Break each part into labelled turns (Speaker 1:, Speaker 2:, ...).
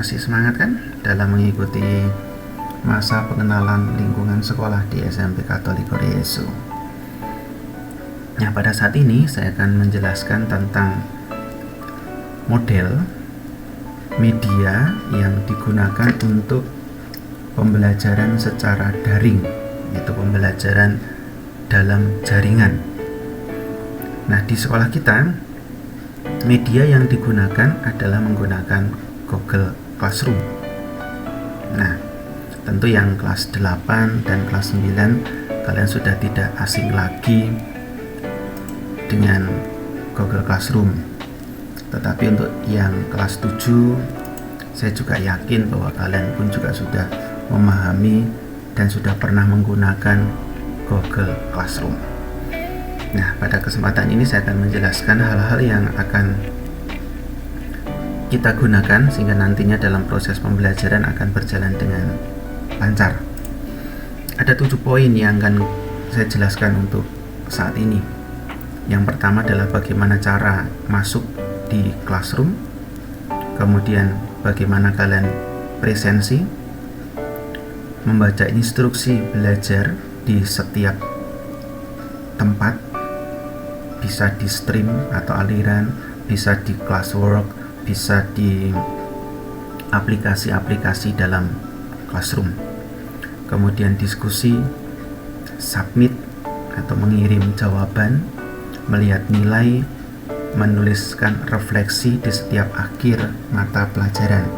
Speaker 1: masih semangat kan dalam mengikuti masa pengenalan lingkungan sekolah di SMP Katolik Yesus. Nah, pada saat ini saya akan menjelaskan tentang model media yang digunakan untuk pembelajaran secara daring, yaitu pembelajaran dalam jaringan. Nah, di sekolah kita media yang digunakan adalah menggunakan Google Classroom. Nah, tentu yang kelas 8 dan kelas 9 kalian sudah tidak asing lagi dengan Google Classroom. Tetapi untuk yang kelas 7, saya juga yakin bahwa kalian pun juga sudah memahami dan sudah pernah menggunakan Google Classroom. Nah, pada kesempatan ini saya akan menjelaskan hal-hal yang akan kita gunakan sehingga nantinya dalam proses pembelajaran akan berjalan dengan lancar. Ada 7 poin yang akan saya jelaskan untuk saat ini. Yang pertama adalah bagaimana cara masuk di classroom, kemudian bagaimana kalian presensi, membaca instruksi belajar di setiap tempat, bisa di stream atau aliran, bisa di classwork, bisa di aplikasi-aplikasi dalam classroom. Kemudian diskusi, submit atau mengirim jawaban, melihat nilai, menuliskan refleksi di setiap akhir mata pelajaran.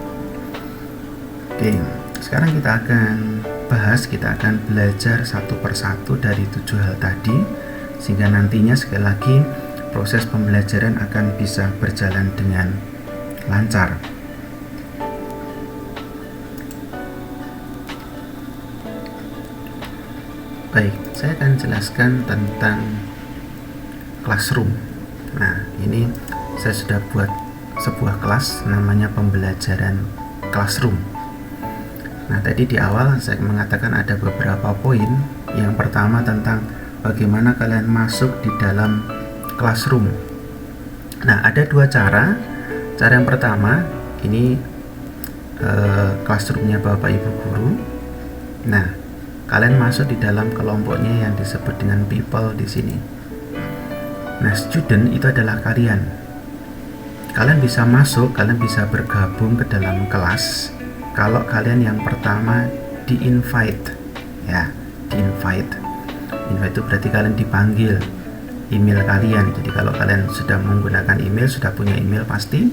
Speaker 1: Oke, sekarang kita akan belajar satu persatu dari 7 hal tadi, sehingga nantinya sekali lagi proses pembelajaran akan bisa berjalan dengan lancar. Baik, saya akan jelaskan tentang classroom. Nah, ini saya sudah buat sebuah kelas namanya pembelajaran classroom. Nah, tadi di awal saya mengatakan ada beberapa poin. Yang pertama tentang bagaimana kalian masuk di dalam classroom. Nah, ada 2 cara. Cara yang pertama, ini classroomnya Bapak Ibu Guru. Nah, kalian masuk di dalam kelompoknya yang disebut dengan people di sini. Nah, student itu adalah kalian. Kalian bisa masuk, kalian bisa bergabung ke dalam kelas kalau kalian yang pertama di-invite. Ya, di-invite. Invite itu berarti kalian dipanggil email kalian. Jadi kalau kalian sudah menggunakan email, sudah punya email pasti,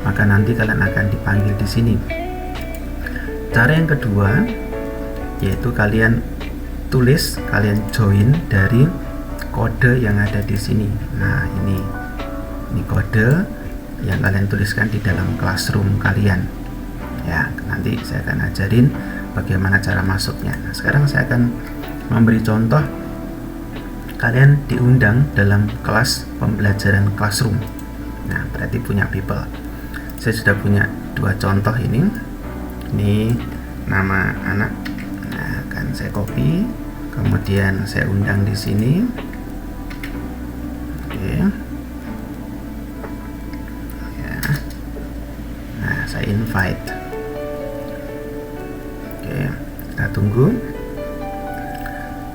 Speaker 1: maka nanti kalian akan dipanggil di sini. Cara yang kedua yaitu kalian tulis, kalian join dari kode yang ada di sini. Nah, ini kode yang kalian tuliskan di dalam classroom kalian. Ya, nanti saya akan ajarin bagaimana cara masuknya. Nah, sekarang saya akan memberi contoh. Kalian diundang dalam kelas pembelajaran classroom. Nah, berarti punya people. Saya sudah punya 2 contoh ini. Ini nama anak. Nah, akan saya copy, kemudian saya undang di sini. Oke. Ya. Nah, saya invite. Oke, kita tunggu.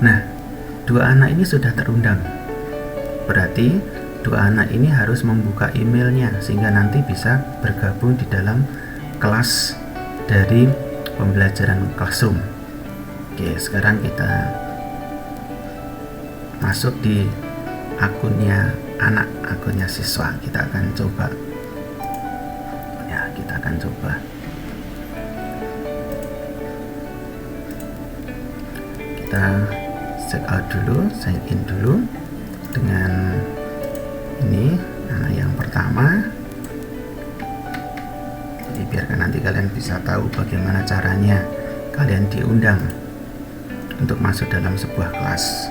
Speaker 1: Nah, 2 anak ini sudah terundang. Berarti 2 anak ini harus membuka emailnya sehingga nanti bisa bergabung di dalam kelas dari pembelajaran classroom. Oke, sekarang kita masuk di akunnya anak, akunnya siswa. Kita akan coba. Ya, kita akan coba. Kita check out dulu, sign in dulu dengan ini yang pertama. Jadi biarkan nanti kalian bisa tahu bagaimana caranya kalian diundang untuk masuk dalam sebuah kelas.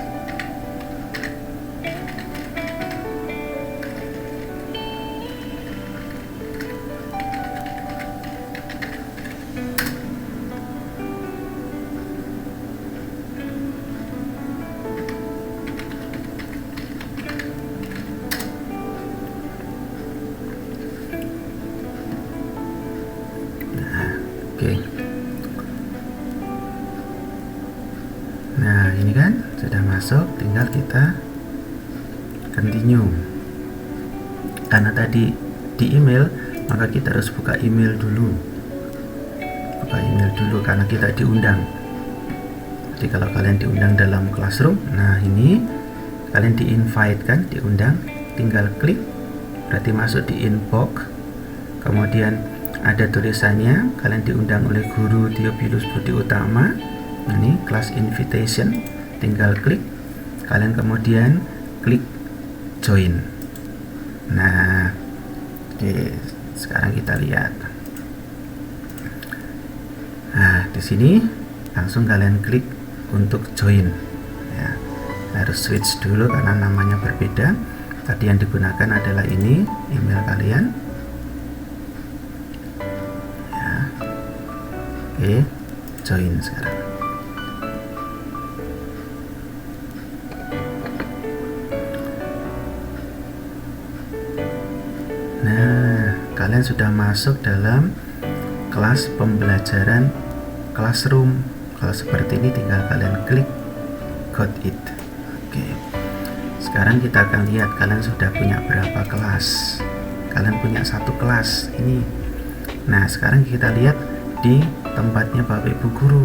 Speaker 1: Nah, Nah, ini kan sudah masuk, tinggal kita continue. Karena tadi di email, maka kita harus buka email dulu. Buka email dulu karena kita diundang. Jadi kalau kalian diundang dalam Classroom, nah ini kalian di-invite kan, diundang, tinggal klik, berarti masuk di inbox. Kemudian ada tulisannya kalian diundang oleh guru Theophilus Budi Utama. Ini class invitation, tinggal klik, kalian kemudian klik join. Nah, oke, sekarang kita lihat. Nah, di sini langsung kalian klik untuk join. Ya, harus switch dulu karena namanya berbeda. Tadi yang digunakan adalah ini email kalian. Ya, oke, join sekarang. Nah, kalian sudah masuk dalam kelas pembelajaran Classroom. Kalau seperti ini tinggal kalian klik got it. Oke. Sekarang kita akan lihat kalian sudah punya berapa kelas. Kalian punya satu kelas ini. Nah, sekarang kita lihat di tempatnya Bapak Ibu guru.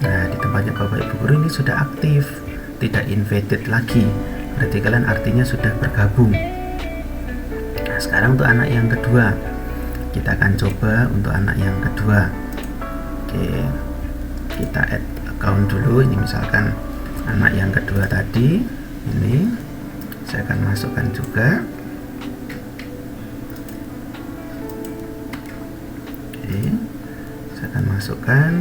Speaker 1: Nah, di tempatnya Bapak Ibu guru ini sudah aktif, tidak invited lagi. Berarti kalian artinya sudah bergabung. Nah, sekarang untuk anak yang kedua, kita akan coba untuk anak yang kedua. Oke, kita add account dulu. Ini misalkan anak yang kedua tadi, ini saya akan masukkan juga. Oke, saya akan masukkan.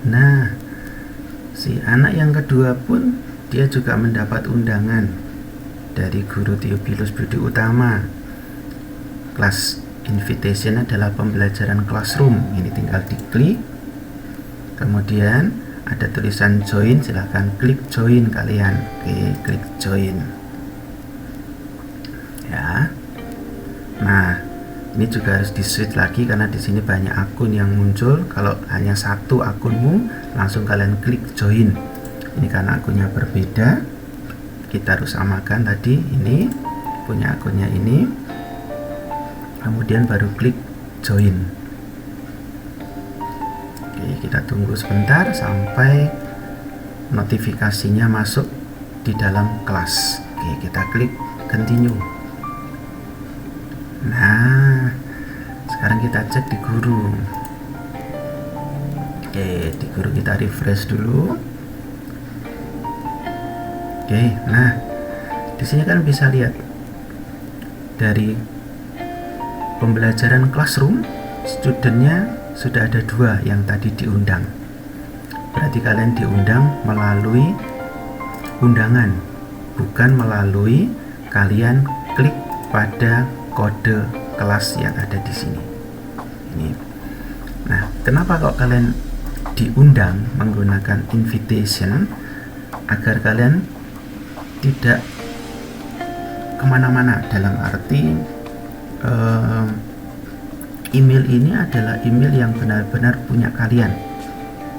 Speaker 1: Nah, si anak yang kedua pun dia juga mendapat undangan dari guru Theophilus Budi Utama. Class invitation adalah pembelajaran Classroom. Ini tinggal diklik. Kemudian ada tulisan join, silahkan klik join kalian. Oke, klik join. Ya. Nah, ini juga harus di switch lagi karena di sini banyak akun yang muncul. Kalau hanya satu akunmu, langsung kalian klik join. Ini karena akunnya berbeda, kita harus samakan tadi. Ini punya akunnya ini, kemudian baru klik join. Oke, kita tunggu sebentar sampai notifikasinya masuk di dalam kelas. Oke, kita klik continue. Nah, sekarang kita cek di guru. Oke, di guru kita refresh dulu. Oke, nah di sini kan bisa lihat dari pembelajaran Classroom, studentnya sudah ada 2 yang tadi diundang. Berarti kalian diundang melalui undangan, bukan melalui kalian klik pada kode kelas yang ada di sini. Ini. Nah, kenapa kok kalian diundang menggunakan invitation? Agar kalian tidak kemana-mana. Dalam arti email ini adalah email yang benar-benar punya kalian.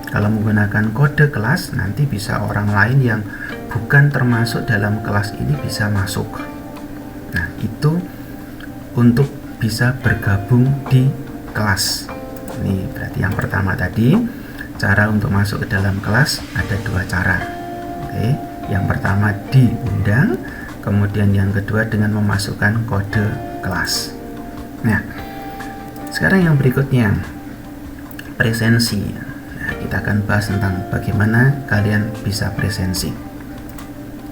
Speaker 1: Kalau menggunakan kode kelas, nanti bisa orang lain yang bukan termasuk dalam kelas ini bisa masuk. Nah, itu untuk bisa bergabung di kelas. Ini berarti yang pertama tadi, cara untuk masuk ke dalam kelas ada 2 cara. Oke, yang pertama diundang, kemudian yang kedua dengan memasukkan kode kelas. Nah, sekarang yang berikutnya presensi. Nah, kita akan bahas tentang bagaimana kalian bisa presensi.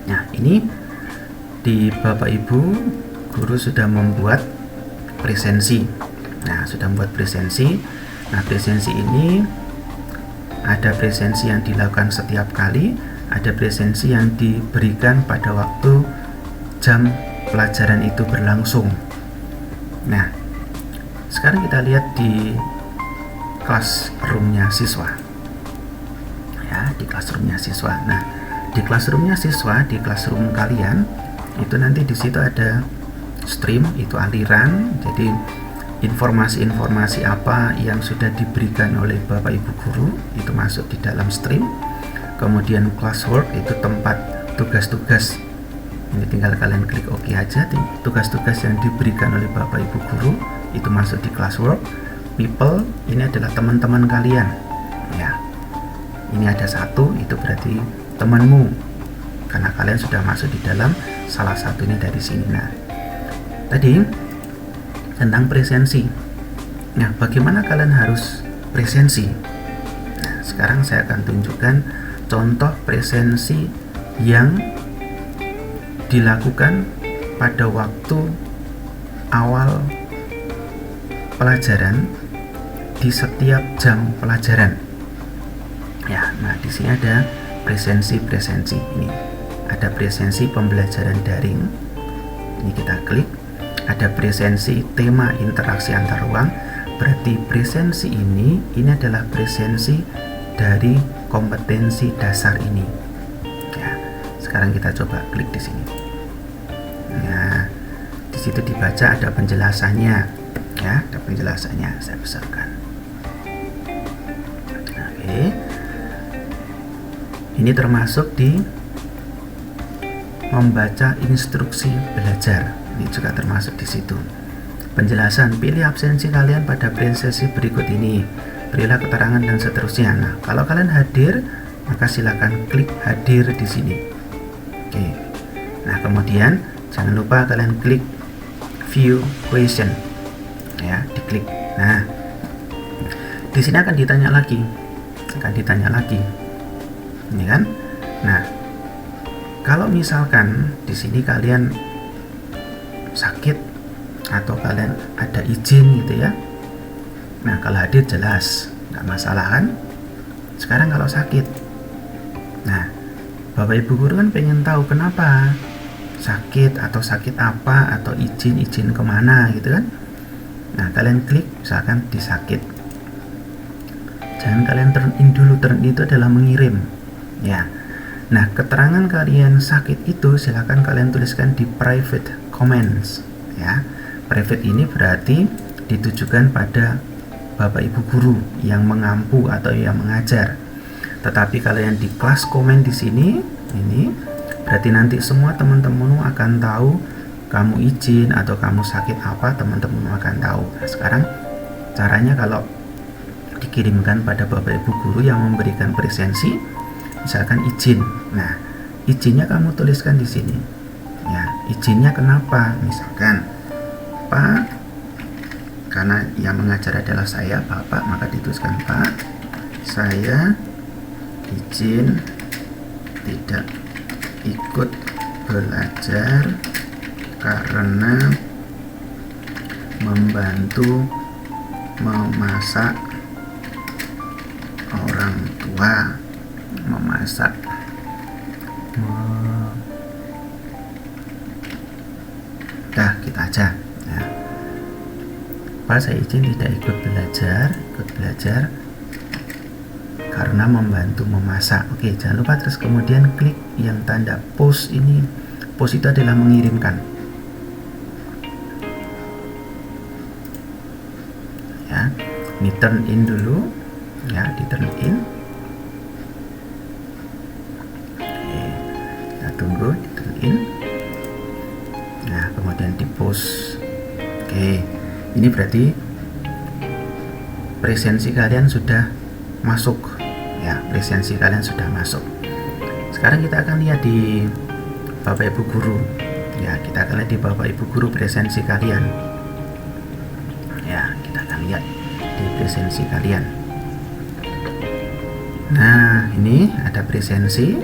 Speaker 1: Nah, ini di Bapak Ibu guru sudah membuat presensi. Nah, sudah membuat presensi. Nah, presensi ini ada presensi yang dilakukan setiap kali, ada presensi yang diberikan pada waktu jam pelajaran itu berlangsung. Nah, sekarang kita lihat di Classroom-nya siswa. ya, di classroomnya siswa. Nah, di classroomnya siswa, di classroom kalian itu nanti di situ ada stream, itu aliran. Jadi informasi-informasi apa yang sudah diberikan oleh Bapak Ibu guru itu masuk di dalam stream. Kemudian classwork itu tempat tugas-tugas. Ini tinggal kalian klik OK aja. Tugas-tugas yang diberikan oleh Bapak Ibu guru itu masuk di classwork. People ini adalah teman-teman kalian. Ya, ini ada satu, itu berarti temanmu, karena kalian sudah masuk di dalam salah satu ini dari sini. Nah, tadi tentang presensi. Nah, bagaimana kalian harus presensi? Nah, sekarang saya akan tunjukkan contoh presensi yang dilakukan pada waktu awal pelajaran di setiap jam pelajaran. Ya, nah di sini ada presensi ini. Ada presensi pembelajaran daring. Ini kita klik. Ada presensi tema interaksi antar ruang. Berarti presensi ini adalah presensi dari kompetensi dasar ini. Ya, sekarang kita coba klik di sini. Nah, di situ dibaca ada penjelasannya. Ya, ada penjelasannya. Saya besarkan. Oke. Ini termasuk di membaca instruksi belajar. Ini juga termasuk di situ. Penjelasan, pilih absensi kalian pada presensi berikut ini. Berilah keterangan dan seterusnya. Nah, kalau kalian hadir, maka silakan klik hadir di sini. Oke. Nah, kemudian jangan lupa kalian klik view question. Ya, diklik. Nah, di sini akan ditanya lagi. Ini kan. Nah, kalau misalkan di sini kalian sakit atau kalian ada izin gitu ya. Nah, kalau hadir jelas nggak masalah kan. Sekarang kalau sakit, nah Bapak Ibu guru kan pengen tahu kenapa sakit, atau sakit apa, atau izin kemana gitu kan. Nah, kalian klik misalkan di sakit. Jangan kalian turn in dulu. Turn in itu adalah mengirim. Ya. Nah, keterangan kalian sakit itu silakan kalian tuliskan di private comments. Ya. Private ini berarti ditujukan pada Bapak Ibu guru yang mengampu atau yang mengajar. Tetapi kalian di kelas komen di sini, ini berarti nanti semua teman-temanmu akan tahu kamu izin atau kamu sakit apa, teman-temanmu akan tahu. Nah, sekarang caranya kalau dikirimkan pada Bapak Ibu guru yang memberikan presensi, misalkan izin. Nah, izinnya kamu tuliskan di sini. Ya, izinnya kenapa? Misalkan, Pak, karena yang mengajar adalah saya, Bapak, maka dituliskan, Pak, saya izin tidak ikut belajar karena membantu memasak orang tua, memasak dah kita aja ya. Pak, saya izin tidak ikut belajar karena membantu memasak. Oke, jangan lupa terus kemudian klik yang tanda post ini. Post itu adalah mengirimkan. Ya, ini turn in dulu. Ya, di turn in. Oke, kita tunggu di turn in. Nah, kemudian di post. Oke, ini berarti presensi kalian sudah masuk. Ya, presensi kalian sudah masuk. Sekarang kita akan lihat di Bapak Ibu guru. Ya, kita akan lihat di Bapak Ibu guru presensi kalian. Ya, kita akan lihat di presensi kalian. Nah, ini ada presensi.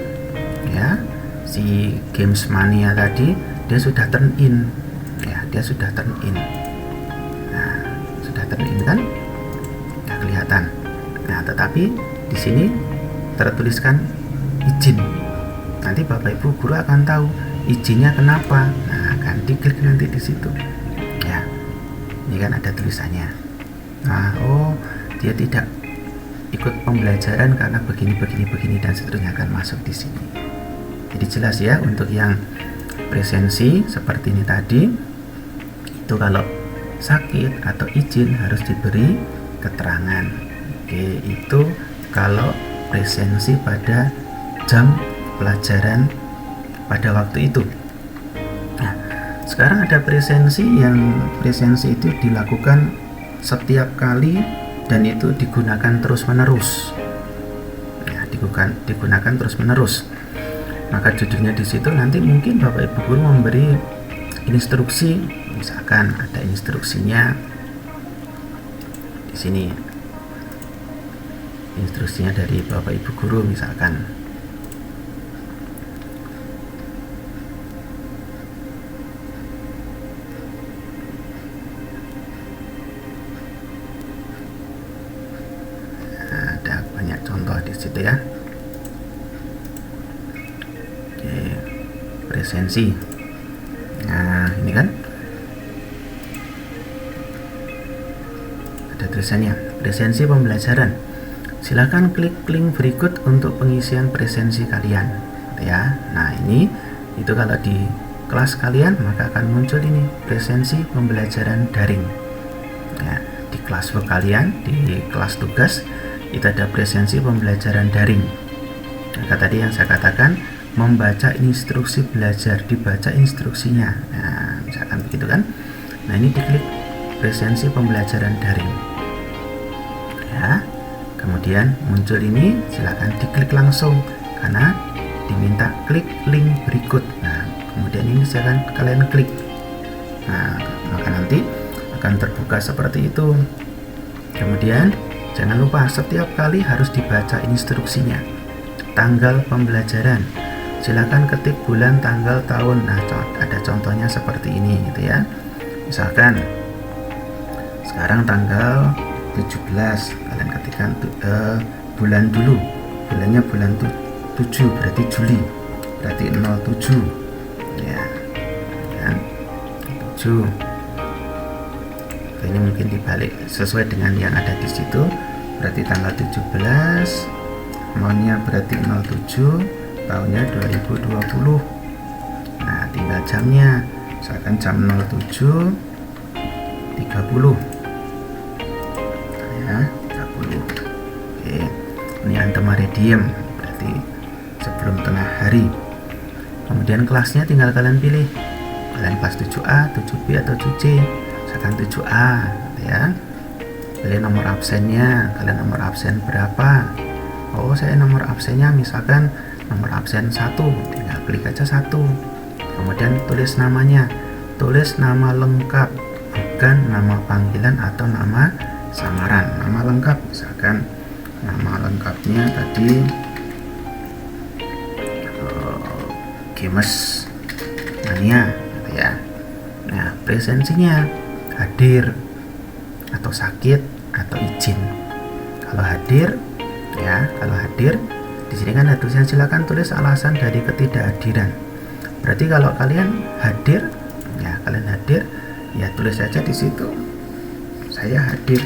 Speaker 1: Ya, si Games Mania tadi dia sudah turn in. Ya, dia sudah turn in. Nah, sudah turn in kan? Nah, kelihatan. Nah, tetapi di sini tertuliskan izin. Nanti Bapak Ibu guru akan tahu izinnya kenapa. Nah, akan diklik nanti di situ. Ya, ini kan ada tulisannya. Nah, oh, dia tidak ikut pembelajaran karena begini dan seterusnya akan masuk di sini. Jadi jelas ya, untuk yang presensi seperti ini tadi, itu kalau sakit atau izin harus diberi keterangan. Oke, itu kalau presensi pada jam pelajaran pada waktu itu. Nah, sekarang ada presensi itu dilakukan setiap kali dan itu digunakan terus-menerus. Ya, digunakan terus-menerus. Maka judulnya di situ nanti mungkin Bapak Ibu guru memberi instruksi, misalkan ada instruksinya di sini. Instruksinya dari Bapak Ibu guru misalkan. Ada banyak contoh di situ ya. Oke, presensi. Nah, ini kan ada tulisannya, presensi pembelajaran. Silakan klik link berikut untuk pengisian presensi kalian, ya. Nah, ini itu kalau di kelas kalian maka akan muncul ini presensi pembelajaran daring. Ya, di kelas kalian, di kelas tugas itu ada presensi pembelajaran daring. Maka tadi yang saya katakan, membaca instruksi belajar, dibaca instruksinya. Nah, misalkan begitu kan. Nah, ini diklik presensi pembelajaran daring. Ya. Kemudian muncul ini, silakan diklik langsung karena diminta klik link berikut. Nah, kemudian ini silakan kalian klik. Nah, maka nanti akan terbuka seperti itu. Kemudian jangan lupa setiap kali harus dibaca instruksinya. Tanggal pembelajaran, silakan ketik bulan, tanggal, tahun. Nah, ada contohnya seperti ini gitu ya. Misalkan sekarang tanggal 17, kalian ketikkan bulan dulu, bulannya bulan 7, berarti Juli, berarti 07 ya, kan 7. Ini mungkin dibalik sesuai dengan yang ada di situ, berarti tanggal 17, maunya berarti 07, tahunnya 2020. Nah, tinggal jamnya, misalkan jam 07.30 ya, 30. Oke, ini antemeridium, berarti sebelum tengah hari. Kemudian kelasnya tinggal kalian pilih, kalian kelas 7A, 7B atau 7C. Misalkan 7A ya, pilih nomor absennya, kalian nomor absen berapa. Oh, saya nomor absennya misalkan nomor absen 1, tinggal klik aja 1. Kemudian tulis namanya, tulis nama lengkap, bukan nama panggilan atau nama samaran. Nama lengkap, misalkan nama lengkapnya tadi Gemes Mania gitu ya. Nah, presensinya hadir atau sakit atau izin. Kalau hadir ya, kalau hadir di sini kan ada tulisan silakan tulis alasan dari ketidakhadiran. Berarti kalau kalian hadir ya, kalian hadir ya, tulis saja di situ saya hadir.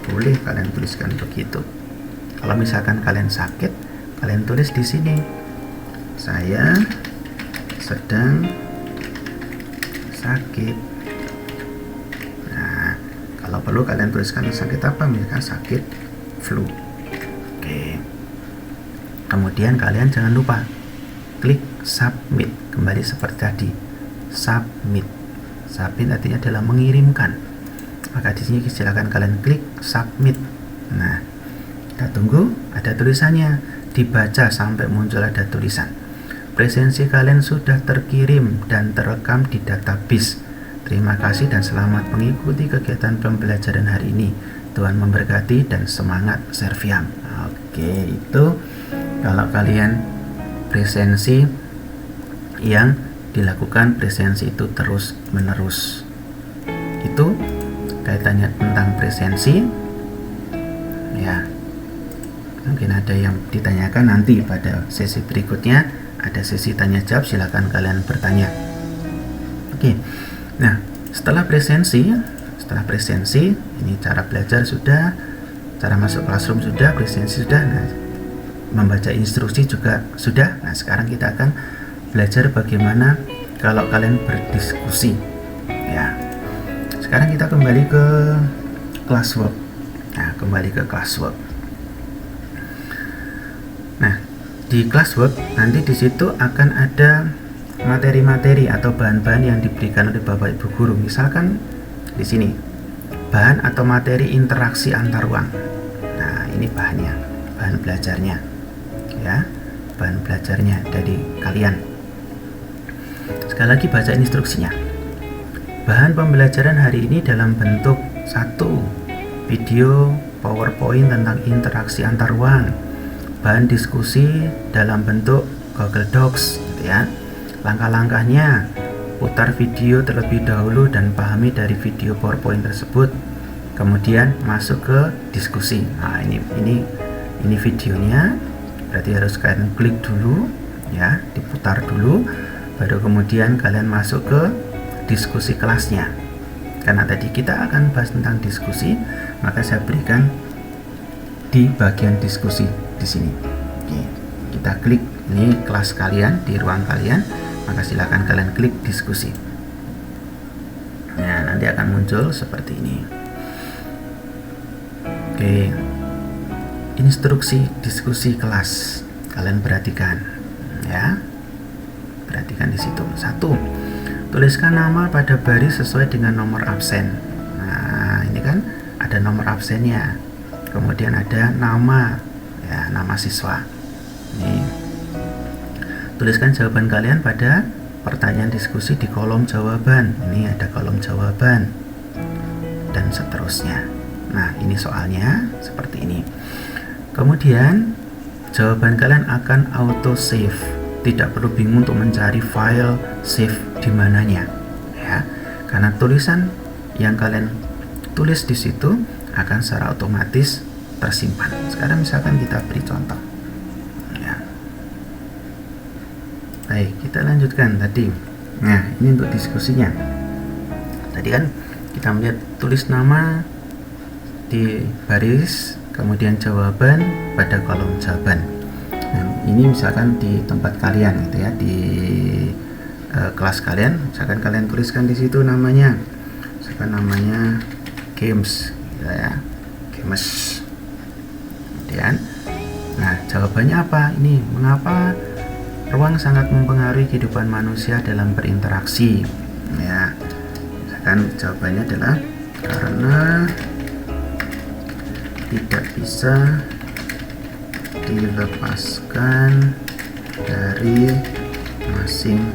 Speaker 1: Boleh kalian tuliskan begitu. Kalau misalkan kalian sakit, kalian tulis di sini saya sedang sakit. Nah, kalau perlu kalian tuliskan sakit apa, misalkan sakit flu. Oke. Kemudian kalian jangan lupa klik submit, kembali seperti tadi. Submit. Submit artinya adalah mengirimkan. Maka di sini silakan kalian klik submit. Nah, kita tunggu ada tulisannya, dibaca sampai muncul ada tulisan presensi kalian sudah terkirim dan terekam di database. Terima kasih dan selamat mengikuti kegiatan pembelajaran hari ini. Tuhan memberkati dan semangat Serviam. Oke, itu kalau kalian presensi yang dilakukan, presensi itu terus menerus. Itu kaitannya tentang presensi ya. Mungkin ada yang ditanyakan nanti pada sesi berikutnya, ada sesi tanya jawab, silakan kalian bertanya. Oke. Nah, setelah presensi ini cara belajar sudah, cara masuk classroom sudah, presensi sudah. Nah, membaca instruksi juga sudah. Nah, sekarang kita akan belajar bagaimana kalau kalian berdiskusi. Ya. Sekarang kita kembali ke classwork. Nah, kembali ke classwork. Nah, di classwork nanti di situ akan ada materi-materi atau bahan-bahan yang diberikan oleh Bapak Ibu guru. Misalkan di sini bahan atau materi interaksi antar ruang. Nah, ini bahannya, bahan belajarnya. Ya, bahan belajarnya dari kalian. Sekali lagi baca instruksinya. Bahan pembelajaran hari ini dalam bentuk 1. Video PowerPoint tentang interaksi antar ruang. Bahan diskusi dalam bentuk Google Docs, gitu ya. Langkah-langkahnya, putar video terlebih dahulu dan pahami dari video PowerPoint tersebut. Kemudian masuk ke diskusi. Nah, ini videonya. Berarti harus kalian klik dulu, ya, diputar dulu, baru kemudian kalian masuk ke diskusi kelasnya. Karena tadi kita akan bahas tentang diskusi, maka saya berikan di bagian diskusi di sini. Oke, kita klik ini kelas kalian di ruang kalian, maka silakan kalian klik diskusi. Nah, nanti akan muncul seperti ini. Oke, instruksi diskusi kelas kalian perhatikan, ya, perhatikan di situ. 1. Tuliskan nama pada baris sesuai dengan nomor absen. Nah, ini kan ada nomor absennya, kemudian ada nama, ya, nama siswa. Ini tuliskan jawaban kalian pada pertanyaan diskusi di kolom jawaban. Ini ada kolom jawaban dan seterusnya. Nah, ini soalnya seperti ini. Kemudian jawaban kalian akan auto save. Tidak perlu bingung untuk mencari file save di mananya, ya. Karena tulisan yang kalian tulis di situ akan secara otomatis tersimpan. Sekarang misalkan kita beri contoh. Ya. Baik, kita lanjutkan tadi. Nah, ini untuk diskusinya. Tadi kan kita melihat tulis nama di baris, kemudian jawaban pada kolom jawaban. Nah, ini misalkan di tempat kalian, gitu ya, di kelas kalian, misalkan kalian tuliskan di situ namanya, misalkan namanya games, gitu ya, games. Kemudian, nah, jawabannya apa? Ini mengapa ruang sangat mempengaruhi kehidupan manusia dalam berinteraksi? Ya, misalkan jawabannya adalah karena tidak bisa dilepaskan dari masing-masing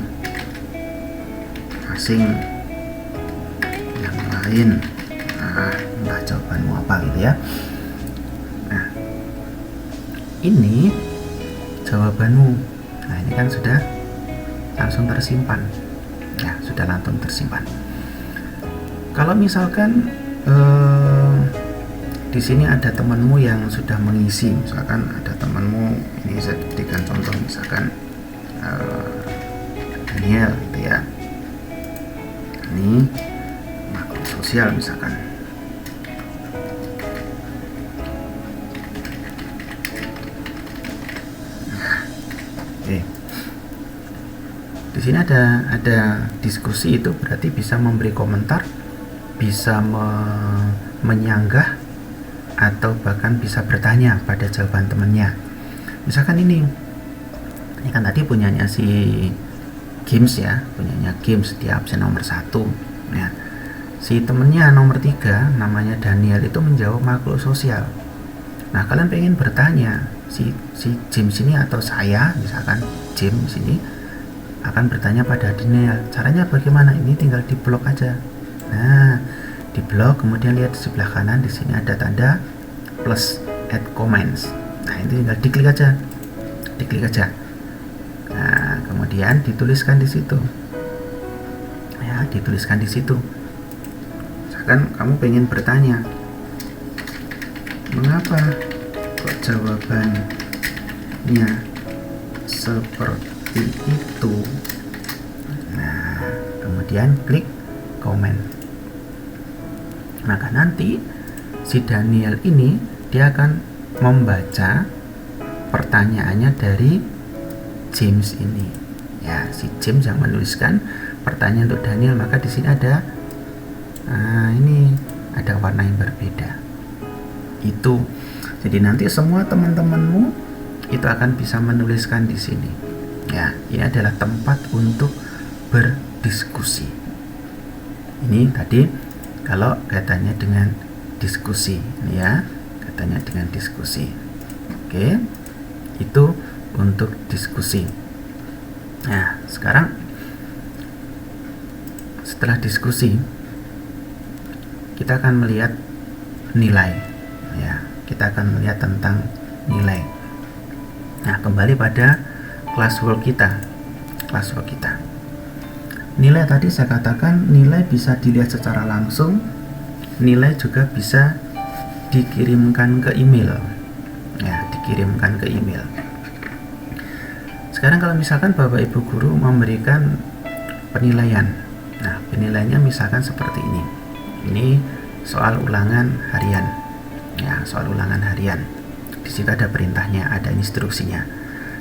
Speaker 1: yang lain. Nah, entah jawabanmu apa, gitu ya. Nah, ini jawabanmu. Nah, ini kan sudah langsung tersimpan, ya, sudah langsung tersimpan. Kalau misalkan di sini ada temanmu yang sudah mengisi, misalkan ada temanmu, ini saya berikan contoh, misalkan Daniel, gitu ya. Ini makhluk sosial misalkan. Nah, oke. Di sini ada diskusi, itu berarti bisa memberi komentar, bisa menyanggah, atau bahkan bisa bertanya pada jawaban temannya. Misalkan ini kan tadi punyanya si Games, ya, punyanya Games di absen nomor 1. Ya, si temennya nomor 3 namanya Daniel itu menjawab makhluk sosial. Nah, kalian pengen bertanya, si James ini atau saya, misalkan James ini akan bertanya pada Daniel, caranya bagaimana? Ini tinggal di blok aja. Nah, di blok, kemudian lihat di sebelah kanan, di sini ada tanda plus add comments. Nah, ini tinggal diklik aja, Nah, kemudian dituliskan di situ, ya, dituliskan di situ. Misalkan kamu pengen bertanya, mengapa kok jawabannya seperti itu? Nah, kemudian klik komen. Maka nanti si Daniel ini dia akan membaca pertanyaannya dari James ini. Ya, si James yang menuliskan pertanyaan untuk Daniel, maka di sini ada ini ada warna yang berbeda. Itu. Jadi nanti semua teman-temanmu itu akan bisa menuliskan di sini. Ya, ini adalah tempat untuk berdiskusi. Ini tadi kalau kaitannya dengan diskusi, ini ya, kaitannya dengan diskusi. Oke, itu untuk diskusi. Nah, sekarang setelah diskusi, kita akan melihat nilai. Ya, kita akan melihat tentang nilai. Nah, kembali pada classwork kita. Nilai tadi saya katakan nilai bisa dilihat secara langsung, nilai juga bisa dikirimkan ke email. Ya, dikirimkan ke email. Sekarang kalau misalkan Bapak Ibu guru memberikan penilaian. Nah, penilaiannya misalkan seperti ini. Ini soal ulangan harian. Ya, soal ulangan harian. Di situ ada perintahnya, ada instruksinya.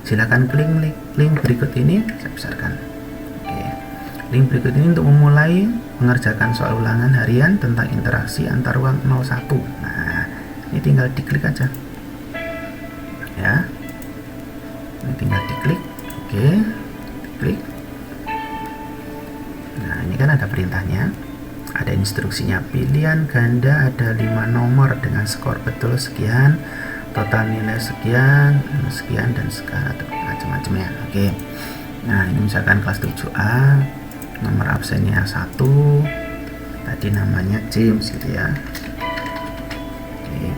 Speaker 1: Silakan klik link berikut ini, saya besarkan. Oke. Link berikut ini untuk memulai mengerjakan soal ulangan harian tentang interaksi antar ruang 01. Nah, ini tinggal diklik aja. Ya. Ini tinggal diklik. Oke. Klik. Nah, ini kan ada perintahnya. Ada instruksinya, pilihan ganda ada 5 nomor dengan skor betul sekian, total nilai sekian dan sekarang macam-macam ya. Oke. Nah, ini misalkan kelas 7A, nomor absennya 1, tadi namanya James gitu ya. Oke.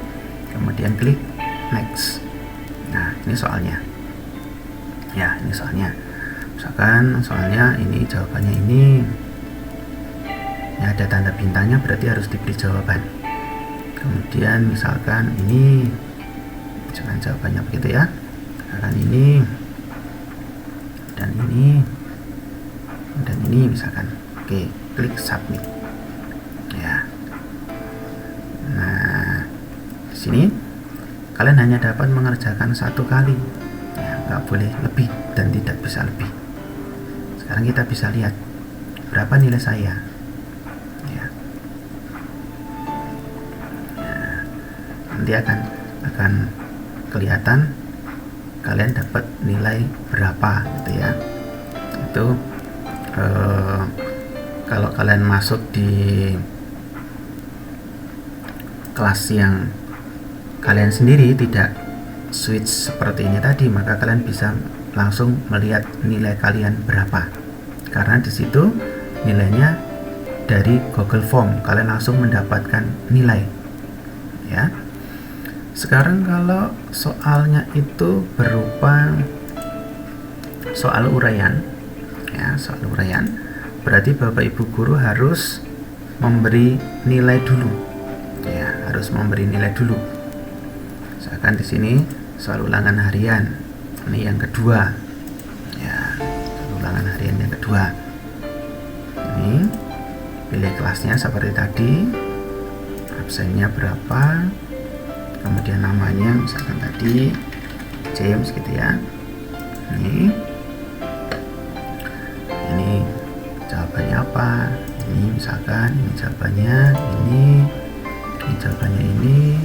Speaker 1: Kemudian klik next. Nah, ini soalnya. Ya, ini soalnya. Misalkan soalnya ini jawabannya ini. Ya, ada tanda bintangnya, berarti harus diberi jawaban. Kemudian misalkan ini, jangan jawabannya begitu ya. Misalkan ini dan ini misalkan. Oke, klik submit. Ya. Nah, di sini kalian hanya dapat mengerjakan 1 kali. Ya, nggak boleh lebih dan tidak bisa lebih. Sekarang kita bisa lihat berapa nilai saya. Nanti akan kelihatan kalian dapat nilai berapa gitu ya. Itu kalau kalian masuk di kelas yang kalian sendiri tidak switch seperti ini tadi, maka kalian bisa langsung melihat nilai kalian berapa, karena di situ nilainya dari Google Form, kalian langsung mendapatkan nilai ya. Sekarang kalau soalnya itu berupa soal uraian, ya, soal uraian, berarti Bapak Ibu guru harus memberi nilai dulu, ya, harus memberi nilai dulu. Misalkan di sini soal ulangan harian, ini yang kedua, ya, soal ulangan harian yang kedua. Ini pilih kelasnya seperti tadi, absennya berapa. Kemudian namanya misalkan tadi James gitu ya. Ini jawabannya apa? Ini misalkan ini jawabannya ini jawabannya ini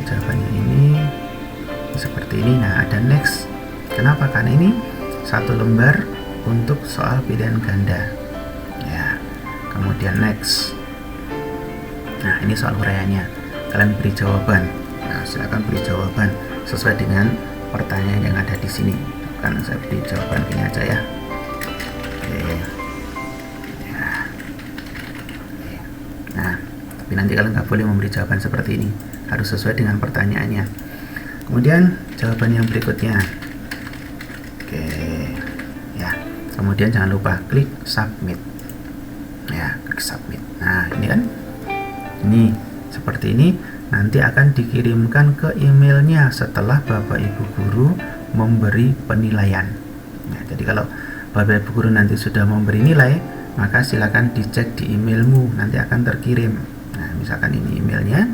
Speaker 1: jawabannya ini seperti ini. Nah, ada next. Kenapa? Karena ini 1 lembar untuk soal pilihan ganda. Ya. Kemudian next. Nah, ini soal uraiannya. Kalian beri jawaban. Nah, silakan beri jawaban sesuai dengan pertanyaan yang ada di sini. Karena saya beri jawaban ini aja ya. Oke. Ya. Oke. Nah, tapi nanti kalian nggak boleh memberi jawaban seperti ini. Harus sesuai dengan pertanyaannya. Kemudian jawaban yang berikutnya. Oke. Ya. Kemudian jangan lupa klik submit. Ya, klik submit. Nah, ini kan. Ini seperti ini. Nanti akan dikirimkan ke emailnya setelah Bapak Ibu guru memberi penilaian. Nah, jadi kalau Bapak Ibu guru nanti sudah memberi nilai, maka silakan dicek di emailmu, nanti akan terkirim. Nah, misalkan ini emailnya,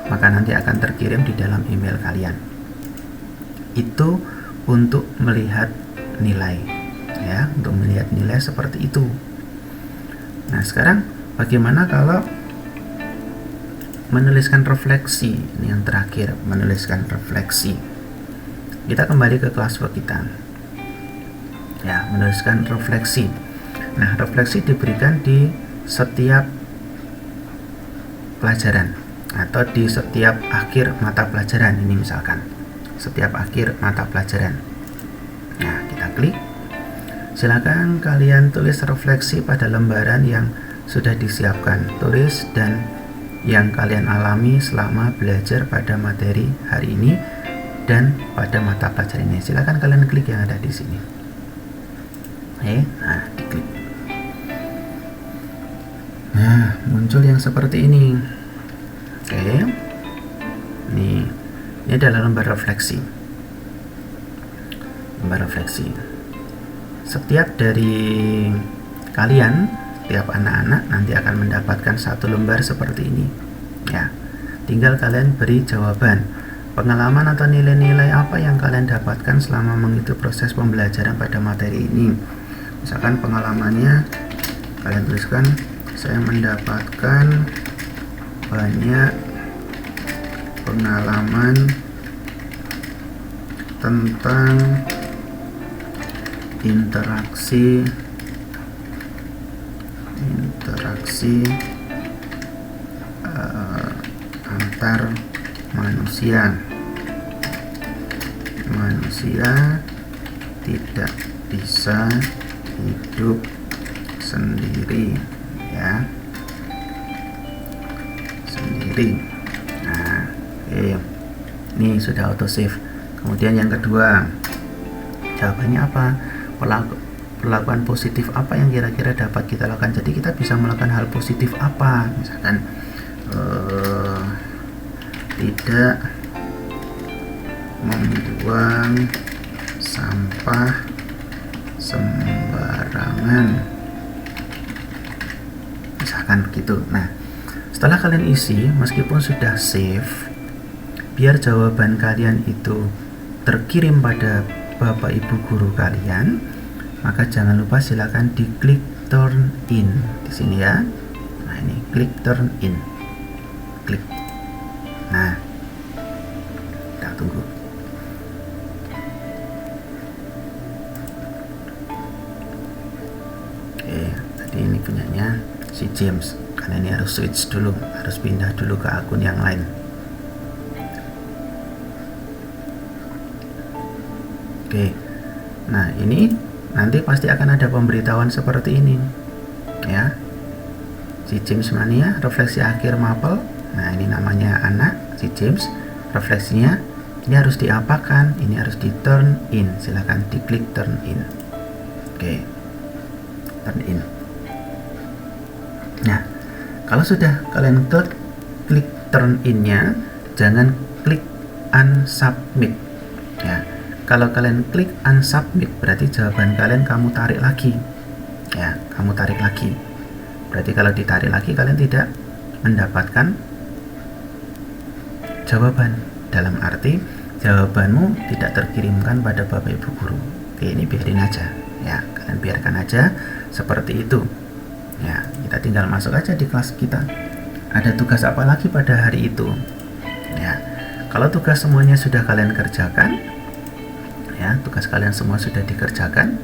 Speaker 1: maka nanti akan terkirim di dalam email kalian. Itu untuk melihat nilai, ya, untuk melihat nilai seperti itu. Nah, sekarang bagaimana kalau menuliskan refleksi? Ini yang terakhir, menuliskan refleksi. Kita kembali ke classwork kita, ya, menuliskan refleksi. Nah, refleksi diberikan di setiap pelajaran atau di setiap akhir mata pelajaran. Ini misalkan setiap akhir mata pelajaran. Nah, kita klik. Silakan kalian tulis refleksi pada lembaran yang sudah disiapkan. Tulis dan yang kalian alami selama belajar pada materi hari ini dan pada mata pelajaran ini. Silakan kalian klik yang ada di sini. Nah, diklik. Nah, muncul yang seperti ini. Ini adalah lembar refleksi. Lembar refleksi. Setiap dari kalian, tiap anak-anak nanti akan mendapatkan satu lembar seperti ini, ya. Tinggal kalian beri jawaban, pengalaman atau nilai-nilai apa yang kalian dapatkan selama mengikuti proses pembelajaran pada materi ini. Misalkan pengalamannya kalian tuliskan, saya mendapatkan banyak pengalaman tentang interaksi antar manusia tidak bisa hidup sendiri, ya, sendiri. Nah, ini sudah auto save. Kemudian yang kedua, jawabannya apa? Perlakuan positif apa yang kira-kira dapat kita lakukan? Jadi kita bisa melakukan hal positif apa? Misalkan tidak membuang sampah sembarangan, misalkan begitu. Nah, setelah kalian isi, meskipun sudah save, biar jawaban kalian itu terkirim pada Bapak Ibu guru kalian, maka jangan lupa silakan diklik turn in di sini, ya. Nah, ini klik turn in, klik. Nah, kita tunggu. Tadi ini punyanya si James, karena ini harus switch dulu, harus pindah dulu ke akun yang lain. Nah, ini nanti pasti akan ada pemberitahuan seperti ini, ya. Si James Mania, refleksi akhir mapel. Nah, ini namanya anak si James, refleksinya ini harus diapakan, ini harus di turn in. Silahkan diklik turn in. Turn in. Nah, kalau sudah kalian klik turn in-nya, jangan klik unsubmit, ya. Kalau kalian klik unsubmit, berarti jawaban kalian kamu tarik lagi, ya, kamu tarik lagi. Berarti kalau ditarik lagi, kalian tidak mendapatkan jawaban. Dalam arti jawabanmu tidak terkirimkan pada Bapak Ibu guru. Ini biarin aja, ya, kalian biarkan aja seperti itu, ya. Kita tinggal masuk aja di kelas kita. Ada tugas apa lagi pada hari itu, ya. Kalau tugas semuanya sudah kalian kerjakan, ya, tugas kalian semua sudah dikerjakan,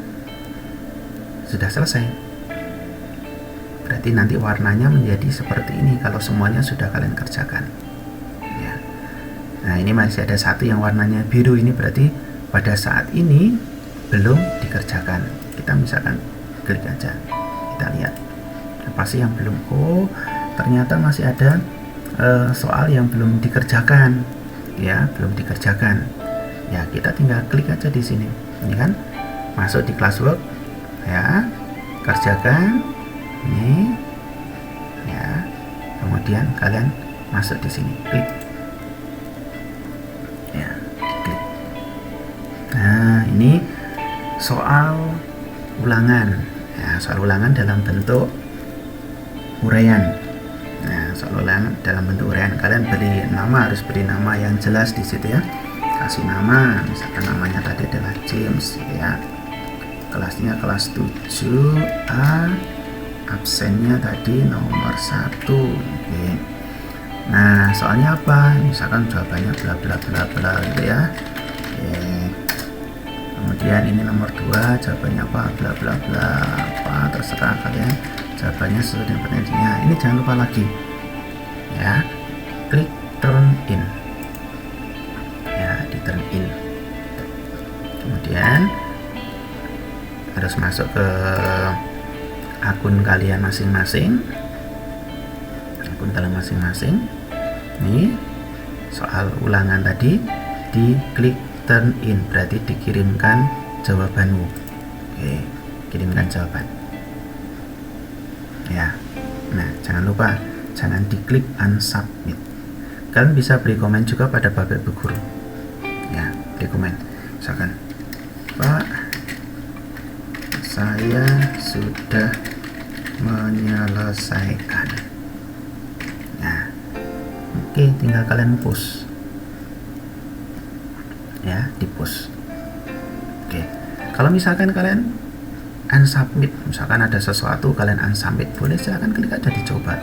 Speaker 1: sudah selesai. Berarti nanti warnanya menjadi seperti ini kalau semuanya sudah kalian kerjakan, ya. Nah, ini masih ada satu yang warnanya biru, ini berarti pada saat ini belum dikerjakan. Kita misalkan klik aja, kita lihat apa sih yang belum. Oh, ternyata masih ada soal yang belum dikerjakan, ya, belum dikerjakan. Ya, kita tinggal klik aja di sini. Ini kan masuk di classwork, ya, kerjakan ini, ya. Kemudian kalian masuk di sini, klik, ya, klik. Nah, ini soal ulangan, ya, soal ulangan dalam bentuk uraian. Nah, seolah-olah dalam bentuk uraian. Kalian beri nama, harus beri nama yang jelas di situ ya. Kasih nama, misalkan namanya tadi adalah James ya. Kelasnya kelas 7A, absennya tadi nomor 1. Oke. Nah, soalnya apa? Misalkan jawabannya bla bla bla bla gitu ya. Oke. Kemudian ini nomor 2, jawabannya apa? Bla bla bla apa, terserah kalian. Jawabannya sesuai dengan pertanyaannya. Ini jangan lupa lagi ya, klik turn in ya, di turn in. Kemudian harus masuk ke akun kalian masing-masing, Nih soal ulangan tadi diklik turn in, berarti dikirimkan jawabanmu. Oke, kirimkan jawaban ya. Nah, jangan lupa jangan diklik unsubmit. Kalian bisa beri komen juga pada Bapak Ibu guru ya, beri komen misalkan, Pak, saya sudah menyelesaikan. Nah, oke, tinggal kalian push ya, di push. Oke, kalau misalkan kalian unsubmit, misalkan ada sesuatu kalian unsubmit, boleh silahkan klik aja dicoba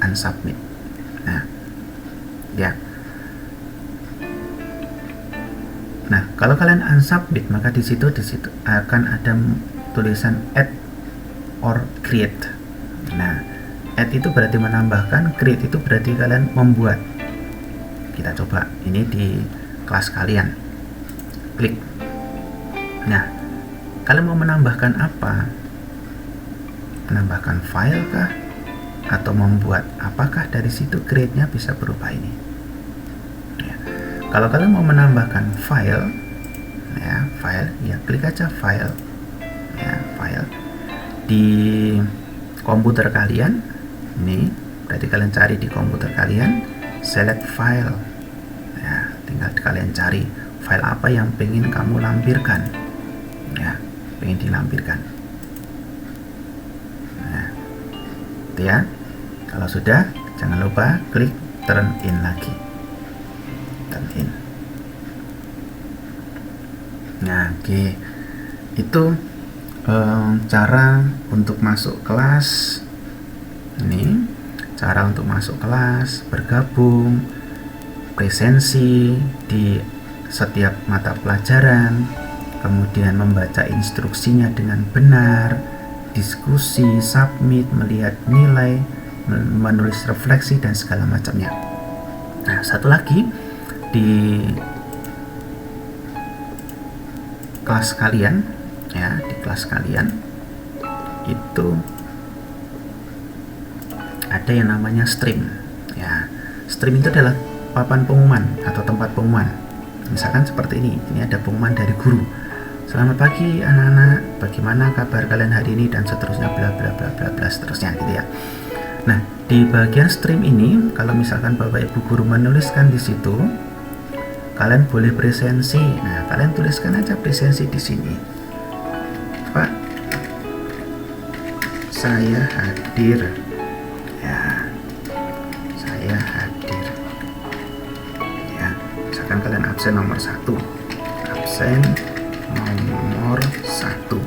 Speaker 1: unsubmit. Nah ya, nah kalau kalian unsubmit maka di situ akan ada tulisan add or create. Nah, add itu berarti menambahkan, create itu berarti kalian membuat. Kita coba ini di kelas kalian, klik. Nah, kalian mau menambahkan apa? Menambahkan file kah? Atau membuat apakah? Dari situ create-nya bisa berubah ini ya. Kalau kalian mau menambahkan file ya, file ya, klik aja file ya, file di komputer kalian. Ini berarti kalian cari di komputer kalian, select file ya, tinggal kalian cari file apa yang pengen kamu lampirkan ya, pengen dilampirkan. Nah, itu ya. Kalau sudah, jangan lupa klik turn in lagi, turn in. Nah, oke, itu cara untuk masuk kelas. Ini cara untuk masuk kelas, bergabung, presensi di setiap mata pelajaran, kemudian membaca instruksinya dengan benar, diskusi, submit, melihat nilai, menulis refleksi dan segala macamnya. Nah, satu lagi di kelas kalian ya, di kelas kalian itu ada yang namanya stream ya. Stream itu adalah papan pengumuman atau tempat pengumuman. Misalkan seperti ini ada pengumuman dari guru. Selamat pagi anak-anak, bagaimana kabar kalian hari ini, dan seterusnya, bla bla bla bla bla seterusnya gitu ya. Nah, di bagian stream ini, kalau misalkan Bapak Ibu guru menuliskan di situ, kalian boleh presensi. Nah, kalian tuliskan aja presensi di sini. Pak, saya hadir. Ya, saya hadir. Ya, misalkan kalian absen nomor 1. Absen nomor 1.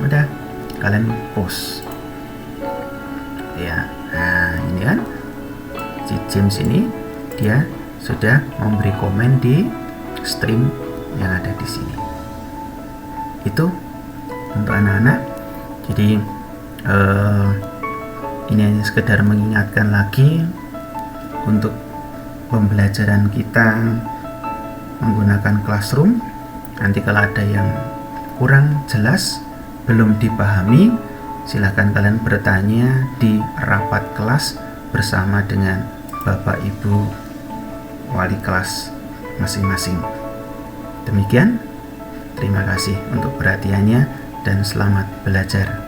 Speaker 1: Udah, kalian post. Ya. Nah, ini kan si James ini dia sudah memberi komen di stream yang ada di sini. Itu untuk anak-anak. Jadi ini hanya sekedar mengingatkan lagi untuk pembelajaran kita menggunakan Classroom. Nanti kalau ada yang kurang jelas, belum dipahami, silahkan kalian bertanya di rapat kelas bersama dengan Bapak Ibu wali kelas masing-masing. Demikian, terima kasih untuk perhatiannya dan selamat belajar.